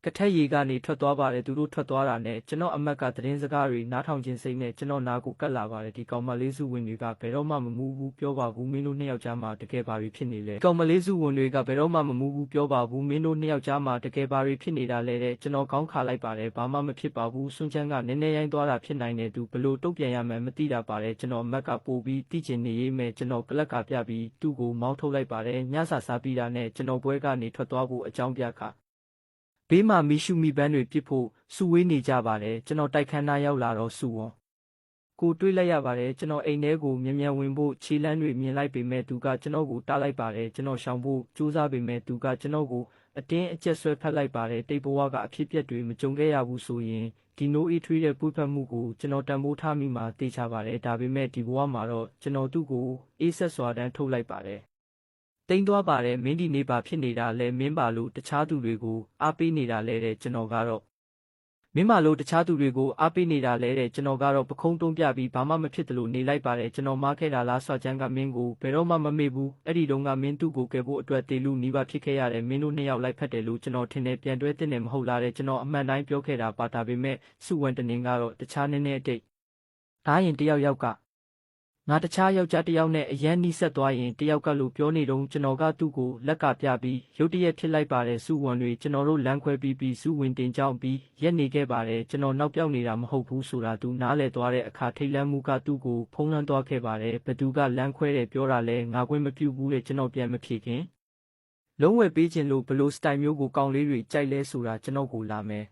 ကထက်ရေကနေထွက်သွားပါတယ်သူတို့ထွက်သွားတာနဲ့ကျွန်တော်အမက်ကသတင်းစကားတွေနားထောင်ခြင်းစိတ်နဲ့ကျွန်တော်နားကိုကတ်လာပါတယ်ဒီကောင်မလေးစုဝင်တွေကဘယ်တော့မှမမူဘူးပြောပါဘူးမင်းတို့နှစ်ယောက်ကြားမှာတကယ်ပါရီဖြစ်နေလဲကောင်မလေးစုဝင်တွေကဘယ်တော့မှမမူဘူးပြောပါဘူးမင်းတို့နှစ်ယောက်ကြားမှာတကယ်ပါရီဖြစ်နေတာလဲတဲ့ကျွန်တော်ခေါင်းခါလိုက်ပါတယ်ဘာမှမဖြစ်ပါဘူးစွန်းချမ်းကနည်းနည်းရိုင်းသွားတာဖြစ်နိုင်တယ်သူဘလို့တုတ်ပြန်ရမှန်းမသိတာပါတယ်ကျွန်တော်အမက်ကပို့ပြီးတိကျင်နေရေးမဲ့ကျွန်တော်ကလက်ကပြပြီးသူ့ကိုမောင်းထုတ်လိုက်ပါတယ်ညစာစားပြီးတာနဲ့ကျွန်တော်ပွဲကနေထွက်သွားဖို့အကြောင်းပြခဘေးမှာမီရှူမီပန်းတွေပြစ်ဖို့စုဝေးနေကြပါတယ်ကျွန်တော်တိုက်ခန်းသားရောက်လာတော့စုဝွန်ကိုတွေးလိုက်ရပါတယ်ကျွန်တော်အိမ်ထဲကိုမြန်မြန်ဝင်ဖို့ခြေလမ်းတွေမြင်လိုက်ပေမဲ့သူကကျွန်တော်ကိုတားလိုက်ပါတယ်ကျွန်တော်ရှောင်ဖို့ကြိုးစားပေမဲ့သူကကျွန်တော်ကိုအတင်းအကျပ်ဆွဲဖက်လိုက်ပါတယ်တိတ်ဘဝကအဖြစ်အပျက်တွေမကြုံခဲ့ရဘူးဆိုရင်ဒီနိုးအေးထွေးတဲ့ပူဖက်မှုကိုကျွန်တော်တန်ဖိုးထားမိမှသိချပါတယ်ဒါပေမဲ့ဒီဘဝမှာတော့ကျွန်တော်သူ့ကိုအေးဆက်စွာတန်းထုတ်လိုက်ပါတယ်တိမ်သွားပါတယ်မင်းဒီနေပါဖြစ်နေတာလဲမင်းပါလို့တခြားသူတွေကိုအားပေးနေတာလဲတဲ့ကျွန်တော်ကတော့မင်းမလို့တခြားသူတွေကိုအားပေးနေတာလဲတဲ့ကျွန်တော်ကတော့ပခုံးတုံးပြပြီးဘာမှမဖြစ်တယ်လို့နေလိုက်ပါတယ်ကျွန်တော်မားခဲ့တာလားဆွာချမ်းကမင်းကိုဘယ်တော့မှမမေ့ဘူးအဲ့ဒီတုန်းကမင်းသူ့ကိုကယ်ဖို့အတွက်တေလူနီးပါဖြစ်ခဲ့ရတယ်မင်းတို့နှစ်ယောက်လိုက်ဖက်တယ်လို့ကျွန်တော်ထင်တယ်ပြန်တွဲတင်တယ်မဟုတ်လားတဲ့ကျွန်တော်အမှန်တိုင်းပြောခဲ့တာပါတာပေမဲ့စုဝံတနင်ကတော့တခြားနည်းနည်းအတိတ်ဒါရင်တယောက်ကငါတခြားယောက်ျားတယောက်နဲ့အရန်နီးဆက်သွားရင်တယောက်ကလို့ပြောနေတော့ကျွန်တော်ကသူ့ကိုလက်ကပြပြီးရုတ်တရက်ဖြစ်လိုက်ပါတယ်စုဝံတွေကျွန်တော်တို့လမ်းခွဲပြီးစုဝင်တင်ကြောင်းပြီးရက်နေခဲ့ပါတယ်ကျွန်တော်နောက်ပြောက်နေတာမဟုတ်ဘူးဆိုတာသူနားလဲသွားတဲ့အခါထိတ်လန့်မှုကသူ့ကိုဖုံးလွှမ်းသွားခဲ့ပါတယ်ဘသူကလမ်းခွဲတယ်ပြောတာလဲငါခွင့်မပြုဘူးတဲ့ကျွန်တော်ပြန်မဖြေခင်လုံးဝပေးခြင်းလို့ဘလို့စတိုင်မျိုးကိုကောင်းလေးတွေကြိုက်လဲဆိုတာကျွန်တော်ကိုလာမယ်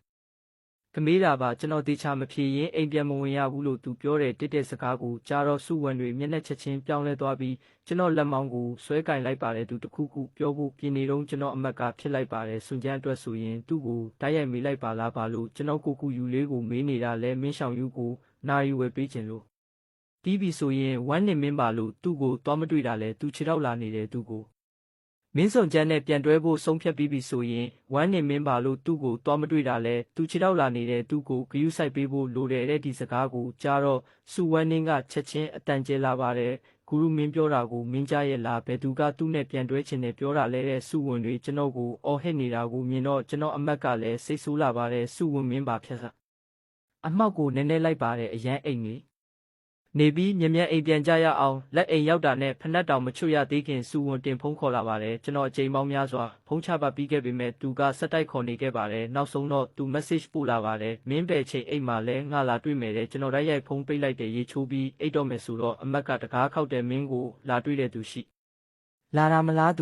ကမေးတာပါကျွန်တော်တေချာမဖြေရင်အိမ်ပြန်မဝင်ရဘူးလို့သူပြောတဲ့တစ်တဲ့စကားကိုကြားတော့စုဝံတွေမျက်နှာချက်ချင်းပြောင်းလဲသွားပြီးကျွန်တော်လက်မောင်းကိုဆွဲကင်လိုက်ပါတယ်သူတခုခုပြောဖို့ပြင်နေတော့ကျွန်တော်အမက်ကဖြစ်လိုက်ပါတယ်စွန်ကျန်းအတွက်ဆိုရင်သူ့ကိုတိုက်ရိုက်မေးလိုက်ပါလားပါလို့ကျွန်တော်ကိုကူယူလေးကိုမေးနေတာလဲမင်းဆောင်ယူကိုနာရီဝယ်ပေးခြင်းလို့တီးပြီဆိုရင်ဝမ်းနေမင်းပါလို့သူ့ကိုသွားမတွေ့တာလဲသူခြေထောက်လာနေတယ်သူ့ကိုမင်းစုံကျန်းနဲ့ပြန်တွဲဖို့ဆုံးဖြတ်ပြီးပြီဆိုရင်ဝမ်းနေမင်းပါလို့သူ့ကိုသွားမတွေ့တာလဲသူခြေထောက်လာနေတဲ့သူ့ကိုဂယုစိုက်ပေးဖို့လိုတယ်တဲ့ဒီစကားကိုကြားတော့စုဝမ်းနှင်းကချက်ချင်းအတန်ကျဲလာပါတယ်ဂူရုမင်းပြောတာကိုမင်းကြားရဲ့လားဘယ်သူကသူ့နဲ့ပြန်တွဲချင်တယ်ပြောတာလဲတဲ့စုဝင်တွေကျွန်တော်ကိုအော်ဟစ်နေတာကိုမြင်တော့ကျွန်တော်အမက်ကလည်းစိတ်ဆိုးလာပါတယ်စုဝင်မင်းပါဖြတ်စားအမှောက်ကိုနည်းနည်းလိုက်ပါတယ်အရန်အိမ်နေပြီးမြ мян အိမ်ပြန်ကြရအောင်လက်အိမ်ရောက်တာနဲ့ဖနက်တောင်မချွတ်ရသေးခင်စုဝန်တင်ဖုံးခေါ်လာပါတယ်ကျွန်တော်အချိန်ပေါင်းများစွာဖုံးချပါပြီးခဲ့ပေမဲ့သူကဆက်တိုက်ခေါ်နေခဲ့ပါတယ်နောက်ဆုံးတော့သူ message ပို့လာပါတယ်မင်းပဲချိန်အိမ်မှာလဲငါလာတွေ့မယ်တဲ့ကျွန်တော်တိုက်ရိုက်ဖုံးပိတ်လိုက်တယ်ရေချိုးပြီးအိတ်တော့မယ်ဆိုတော့အမက်ကတကားခောက်တဲ့မင်းကိုလာတွေ့တဲ့သူရှိလာတာမလာ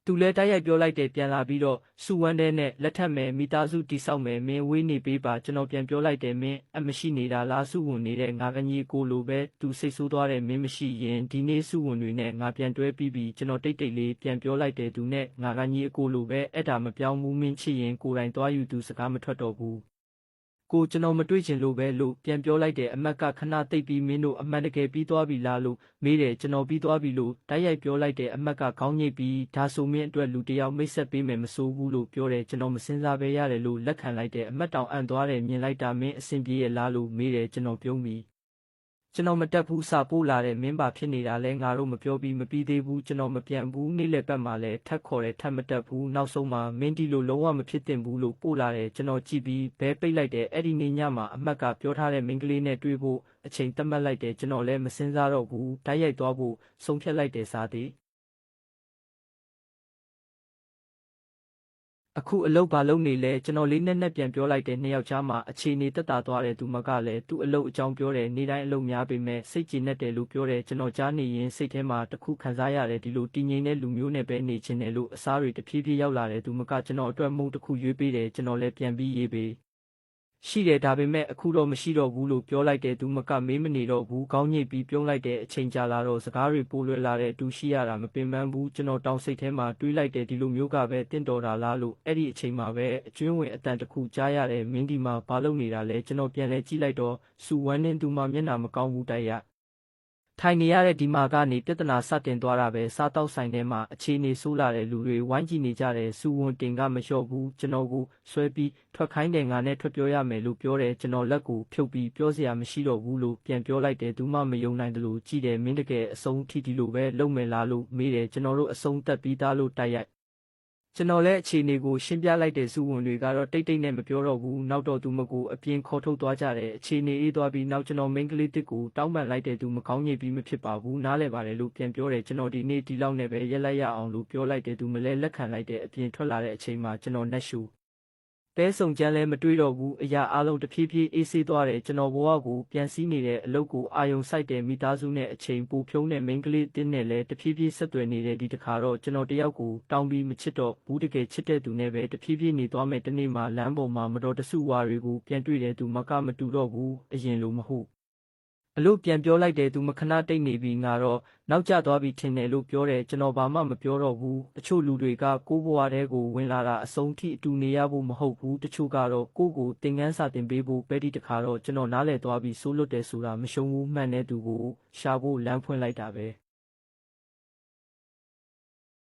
းသူလဲတိုက်ရိုက်ပြောလိုက်တယ်ပြန်လာပြီးတော့စုဝန်းတဲ့နဲ့လက်ထပ်မယ်မိသားစုတိဆောက်မယ်မင်းဝေးနေပေးပါကျွန်တော်ပြန်ပြောလိုက်တယ်မင်းအမရှိနေတာလားစုဝင်နေတဲ့ငါကကြီးကိုလိုပဲသူစိတ်ဆိုးသွားတယ်မင်းမရှိရင်ဒီနေ့စုဝင်တွေနဲ့ငါပြန်တွဲပြီးကျွန်တော်တိတ်လေးပြန်ပြောလိုက်တယ်သူနဲ့ငါကကြီးအကိုလိုပဲအဲ့ဒါမပြောင်းဘူးမင်းချစ်ရင်ကိုယ်တိုင်သွားယူသူစကားမထွက်တော့ဘူးကိုကျွန်တော်မတွေ့ချင်လို့ပဲလို့ပြန်ပြောလိုက်တယ်အမက်ကခဏသိပ်ပြီးမင်းတို့အမှန်တကယ်ပြီးသွားပြီလားလို့မေးတယ်ကျွန်တော်ပြီးသွားပြီလို့တိုက်ရိုက်ပြောလိုက်တယ်အမက်ကခေါင်းညိတ်ပြီးဒါဆိုမင်းအတွက်လူတယောက်မိတ်ဆက်ပေးမယ်မစိုးဘူးလို့ပြောတယ်ကျွန်တော်မစင်စားပဲရတယ်လို့လက်ခံလိုက်တယ်အမက်တောင်အံ့သွားတယ်မြင်လိုက်တာမင်းအဆင်ပြေရဲ့လားလို့မေးတယ်ကျွန်တော်ပြုံးပြီးကျွန်တော်မတက်ဘူးစာပို့လာတဲ့မင်းပါဖြစ်နေတာလဲငါတို့မပြောပြီးမပြီးသေးဘူးကျွန်တော်မပြန်ဘူးနေ့လက်ပတ်မှာလဲထက်ခေါ်တယ်ထက်မတက်ဘူးနောက်ဆုံးမှာမင်းဒီလိုလုံးဝမဖြစ်သင့်ဘူးလို့ပို့လာတယ်ကျွန်တော်ကြည့်ပြီးဘဲပိတ်လိုက်တယ်အဲ့ဒီနေ့ညမှာအမက်ကပြောထားတဲ့မင်းကလေးနဲ့တွေ့ဖို့အချိန်သတ်မှတ်လိုက်တယ်ကျွန်တော်လည်းမစင်စားတော့ဘူးဓာတ်ရိုက်သွားဖို့ဆုံးဖြတ်လိုက်တယ်စားသည်အခုအလုပ်ဘာလုပ်နေလဲကျွန်တော်လေးနဲ့ပြန်ပြောလိုက်တဲ့နှစ်ယောက်ကြားမှာအခြေအနေတက်တာသွားတယ်သူမကလည်းသူ့အလုပ်အကြောင်းပြောတယ်နေ့တိုင်းအလုပ်များပေမဲ့စိတ်ကြည်နက်တယ်လို့ပြောတယ်ကျွန်တော်ကြားနေရင်စိတ်ထဲမှာတခုခံစားရတယ်ဒီလိုတည်ငြိမ်တဲ့လူမျိုးနဲ့ပဲနေချင်တယ်လို့အစားတွေတဖြည်းဖြည်းရောက်လာတယ်သူမကကျွန်တော်အတွက်မုံတစ်ခုရွေးပေးတယ်ကျွန်တော်လည်းပြန်ပြီးရေးပေးရှိတယ်ဒါပေမဲ့အခုတော့မရှိတော့ဘူးလို့ပြောလိုက်တယ်သူမကမေးမနေတော့ဘူးခေါင်းညိတ်ပြီးပြုံးလိုက်တဲ့အချိန်ကြာလာတော့စကားတွေပိုလွယ်လာတဲ့အတူရှိရတာမပင်ပန်းဘူးကျွန်တော်တောင်းစိတ်ထဲမှာတွေးလိုက်တယ်ဒီလိုမျိုးကပဲတင့်တော်တာလားလို့အဲ့ဒီအချိန်မှာပဲအကျွင်းဝင်အတန်တစ်ခုကြားရတယ်မင်းဒီမှာဘာလုပ်နေတာလဲကျွန်တော်ပြန်လဲကြည့်လိုက်တော့စူဝမ်းနှင်းသူမှမျက်နှာမကောင်းဘူးတိုက်ရထိုင်နေရတဲ့ဒီမှာကနေပြဿနာစတင်သွားတာပဲစားတောက်ဆိုင်ထဲမှာအခြေအနေဆိုးလာတဲ့လူတွေဝိုင်းကြည့်နေကြတယ်စူဝန်တင်ကမလျှော့ဘူးကျွန်တော်ကိုဆွဲပြီးထွက်ခိုင်းတယ်ငါနဲ့ထွက်ပြောရမယ်လို့ပြောတယ်ကျွန်တော်လက်ကိုဖြုတ်ပြီးပြောစရာမရှိတော့ဘူးလို့ပြန်ပြောလိုက်တယ်သူမှမယုံနိုင်တယ်လို့ကြည့်တယ်မင်းတကယ်အဆုံးထိဒီလိုပဲလုပ်မယ်လားလို့မေးတယ်ကျွန်တော်တို့အဆုံးသက်ပြီးသားလို့တိုက်ရိုက် ကျွန်တော်လည်းအခြေအနေကိုရှင်းပြလိုက်တဲ့စုဝင်တွေကတော့တိတ်တိတ်နဲ့မပြောတော့ဘူးနောက်တော့သူမကိုအပြင်ခေါ်ထုတ်သွားကြတယ်အခြေအနေအေးသွားပြီးနောက်ကျွန်တော်မိန်းကလေးတစ်ကိုတောင်းပန်လိုက်တဲ့သူမကောင်းညစ်ပြီးမဖြစ်ပါဘူးနားလဲပါတယ်လို့ပြန်ပြောတယ်ကျွန်တော်ဒီနေ့ဒီလောက်နဲ့ပဲရက်လိုက်ရအောင်လို့ပြောလိုက်တဲ့သူမလဲလက်ခံလိုက်တဲ့အပြင်ထွက်လာတဲ့အချိန်မှာကျွန်တော်နှက်ရှူတဲဆုံကျန်းလဲမတွေးတော့ဘူးအရာအလုံးတဖြည်းဖြည်းအေးဆေးသွားတယ်ကျွန်တော်ဘဝကိုပြန်စည်းနေတဲ့အလုပ်ကိုအာယုံစိုက်တဲ့မိသားစုနဲ့အချိန်ပိုဖြုံးတဲ့မိန်းကလေးတင်းနဲ့လဲတဖြည်းဖြည်းဆက်သွယ်နေတဲ့ဒီတစ်ခါတော့ကျွန်တော်တယောက်ကိုတောင်းပြီးမချစ်တော့ဘူးတကယ်ချစ်တဲ့သူနဲ့ပဲတဖြည်းဖြည်းနေသွားမယ်တနေ့မှလမ်းပေါ်မှာမတော်တဆဝါတွေကိုပြန်တွေ့တဲ့သူမကမတူတော့ဘူးအရင်လိုမဟုတ်အလို့ပြန်ပြောလိုက်တယ်သူမခဏတိတ်နေပြီးငါတော့နောက်ကျသွားပြီထင်တယ်လို့ပြောတယ်ကျွန်တော်ဘာမှမပြောတော့ဘူးတချို့လူတွေကကိုယ်ဘဝထဲကိုဝင်လာတာအဆုံးထိအတူနေရဖို့မဟုတ်ဘူးတချို့ကတော့ကိုယ့်ကိုသင်ခန်းစာသင်ပေးဖို့ပဲဒီတခါတော့ကျွန်တော်နားလည်သွားပြီးစိုးလွတ်တယ်ဆိုတာမရှုံးဘူးမှန်တဲ့သူကိုရှာဖို့လမ်းဖွင့်လိုက်တာပဲ